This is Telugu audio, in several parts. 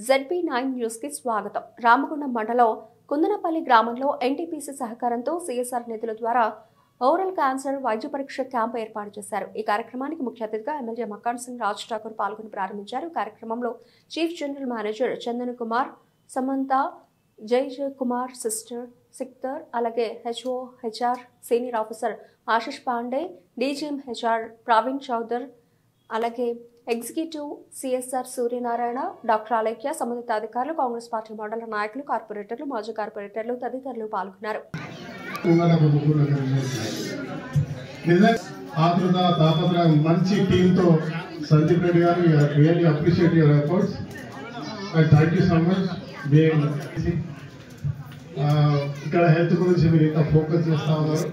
ZB9 న్యూస్ కి స్వాగతం. రామగుండం మండలం కుందనపల్లి గ్రామంలో ఎన్టీపీసీ సహకారంతో CSR నిధుల ద్వారా ఓరల్ క్యాన్సర్ వైద్య పరీక్ష క్యాంప్ ఏర్పాటు చేశారు. ఈ కార్యక్రమానికి ముఖ్య అతిథిగా ఎమ్మెల్యే మక్కాన్ సింగ్ రాజ్ ఠాకూర్ పాల్గొని ప్రారంభించారు. కార్యక్రమంలో chief general manager Chandan Kumar, Samantha, Jai Kumar, సిక్తర్, అలాగే HR senior officer Ashish Pandey, DGM HR Praveen Chaudhar, అలాగే executive CSR Suryanarayana, doctor Alekhya, సంబంధిత అధికారులు, కాంగ్రెస్ పార్టీ మండల నాయకులు, కార్పొరేటర్లు, మాజీ కార్పొరేటర్లు తదితరులు పాల్గొన్నారు. మంచి టీంతో సందీప్ రెడ్డి గారు really appreciate your efforts and thank you so much. ఇక్కడ హెల్త్ గురించి మీరు ఇంకా ఫోకస్ చేస్తా ఉన్నారు.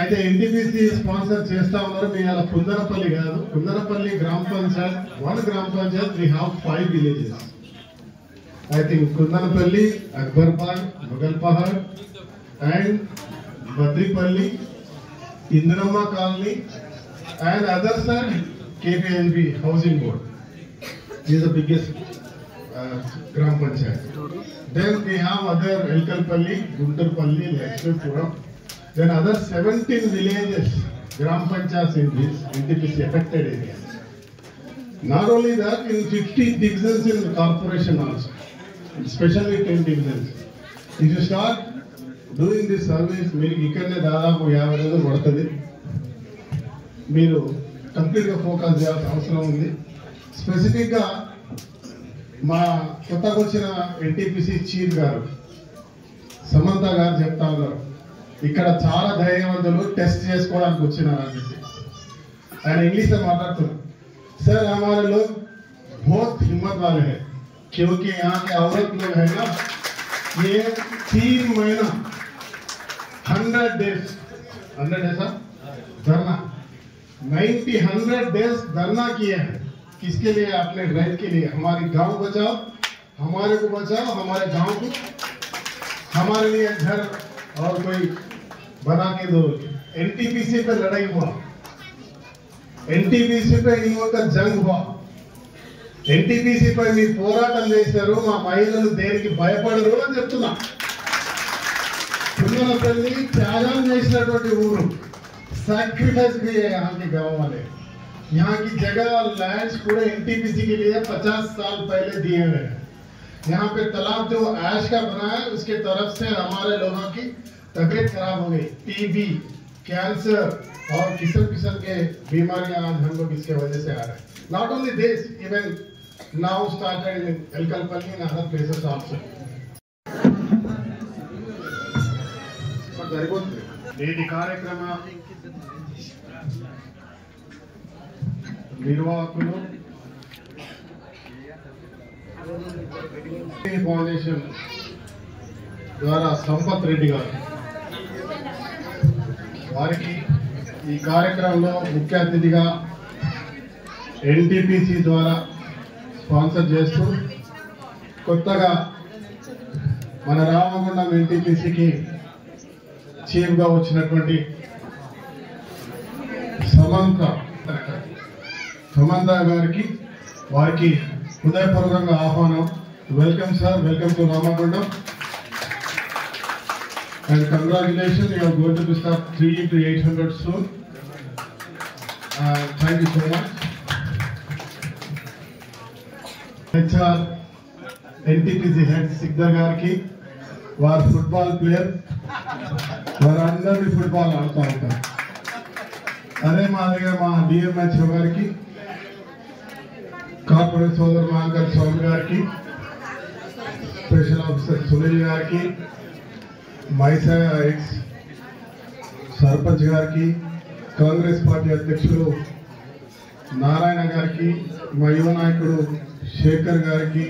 అయితే ఎన్టీపీసీ స్పాన్సర్ చేస్తా ఉన్నారు. మీ అలా కుందనపల్లి కాదు, కుందనపల్లి గ్రామ పంచాయత్, వన్ గ్రామ panchayat we have 5 villages. I think Kundanapalli, Akbarbagh, Mogalpahad and Badripalli, Indramma colony and others are KPNB housing board. This is the biggest gram panchayat. Then we have other Elkalpalli, Gunturpalli, Lakshmipuram. Then other 17 villages gram panchayats in this NTPC affected area. Not only that, in 50 divisions in the corporation also, especially 10 divisions. If you start doing this service, మీరు ఇక్కడనే దాదాపు 50 రోజులు పడుతుంది. మీరు కంప్లీట్గా ఫోకస్ చేయాల్సిన అవసరం ఉంది. స్పెసిఫిక్గా మా కొత్తగా వచ్చిన ఎన్టీపీసీ చీఫ్ గారు సమంత గారు చెప్తా ఉన్నారు, ఇక్కడ చాలా ధైర్యవంతులు టెస్ట్ చేసుకోవడానికి వచ్చినారని చెప్పి. ఆయన ఇంగ్లీష్లో మాట్లాడుతున్నారు. सर हमारे लोग बहुत हिम्मत वाले हैं क्योंकि यहाँ के औरत लोग है ना, ये 3 महीना 100 days धरना 100 days धरना किए हैं. किसके लिए? अपने राइट के लिए. हमारे गांव बचाओ, हमारे को बचाओ, हमारे गांव को, हमारे लिए घर और कोई बना के दो. एनटीपीसी पे लड़ाई हुआ, एनटीपीसी पे इन लोगों का जंग हुआ. एनटीपीसी पे मी పోరాటం చేశారు. మా మహిళలు దేనికి భయపడరు అని చెప్తున్నా. కుందనపల్లి త్యాగం చేసినటువంటి ఊరు, सैक्रिफाइस भी है यहाँ के गाँव वाले. यहाँ की जगह और लैंड्स पूरे एनटीपीसी के लिए 50 साल पहले दिए हुए हैं. यहाँ पे तालाब जो ऐश का बना है, उसके तरफ से हमारे लोगों की तबीयत खराब हो गई. टीबी, कैंसर और किस्म के बीमारियां आज हम लोग इसके वजह से आ रहे हैं. Not only this, even now started in Elkalpalli and other places also. నేటి కార్యక్రమ నిర్వాహకులు ఫౌండేషన్ ద్వారా సంపత్ రెడ్డి గారు, వారికి ఈ కార్యక్రమంలో ముఖ్య అతిథిగా ఎన్టీపీసీ ద్వారా స్పాన్సర్ చేస్తూ కొత్తగా మన రామగుండం ఎన్టీపీసీకి చీఫ్గా వచ్చినటువంటి సమంత గారికి, వారికి హృదయపూర్వకంగా ఆహ్వానం. Welcome sir, welcome to Ramagundam and congratulations, you are going to start 3 into 800 soon. Thank you so much. HR NTPC head సిక్దర్ గారికి, వారు ఫుట్బాల్ ప్లేయర్, వారు అందరినీ ఫుట్బాల్ ఆడుతూ ఉంటారు. అదే మాదిరిగా మా DMHO గారికి, కార్పొరేట్ సోదరు మాంకర్ స్వామి గారికి, స్పెషల్ ఆఫీసర్ సునీల్ గారికి, మైసా ఎక్స్ సర్పంచ్ గారికి, కాంగ్రెస్ పార్టీ అధ్యక్షులు నారాయణ గారికి, మా యువ నాయకుడు శేఖర్ గారికి,